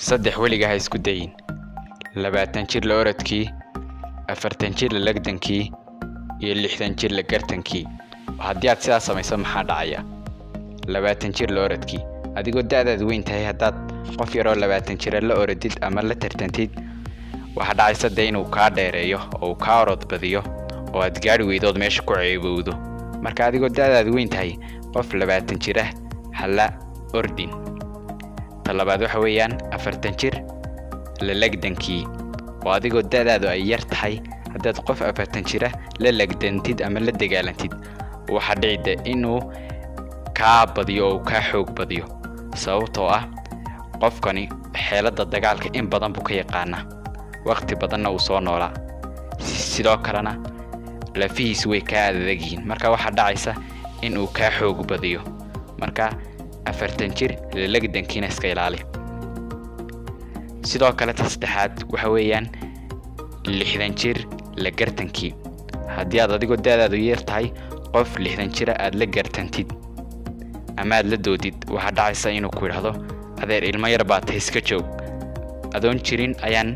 saddex weliga ha isku dayin 20 jir la orodkii 40 jir la lagdankii iyo 60 jir la gartankii haddii aad sidaas samayso maxaa dhacaya 20 jir la orodkii adigoo da'daad weyn tahay haddaad qof yaroo 20 jir la orodid ama la tartantid waxa dhacaysa inuu ka dheereeyo oo ka orod badiyo oo aad gaari weydood meesha ku ceebowdo marka adigoo da'daad weyn tahay qof 20 jir ah hala ordin talabaad waxa weeyaan 40 jir la lagdankii oo adigoo da'daadu ay yar tahay haddaad qof 40 jir la lagdantid ama la dagaalantid waxa dhacida inuu ka badiyo oo ka xoog badiyo sababtoo ah qofkani xeelada dagaalka in badan buu ka yaqaana waqti badanna uu soo noolaa sidoo kalena lafihiis way ka adagyihiin marka waxa dhacaysa inuu ka xoog badiyo marka 40 jir la lagdankiina iska ilaali sidoo kale saddexaad waxa weeyaan 60 jir la gartankii haddii aad adigoo da'daadu yar tahay qof 60 jir aad la gartantid ama aad la doodid waxa dhacaysa inuu ku yiraahdo adeer ilmo yar baad iska joog adoon jirin ayaan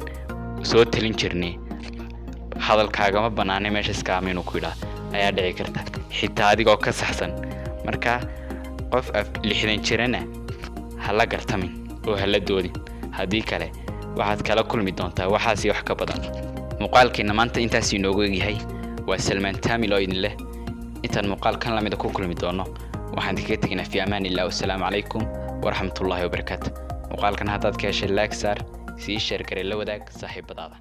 soo talin jirnay hadalkaaga ma banaanay meesha iska aamino ku yiraahdo ayaa dhici karta xitaa adigoo ka saxsan marka qof 60 jirana hala gartamin oo hala doodin haddii kale waxaad kala kulmi doontaa waxaasi wax ka badan muuqaalkeena maanta intaas inoogu yahay waa Salman Tamil oo idin leh intaan muuqaalkan lamida ku kulmi doono waxaan idinkaga tegnaa fi amaan illah wassalaamu calaykum waraxmatullaahi wabarakaatuh muuqaalkan haddaad ka heshay like saar sii share garee la wadaag saaxiibadaada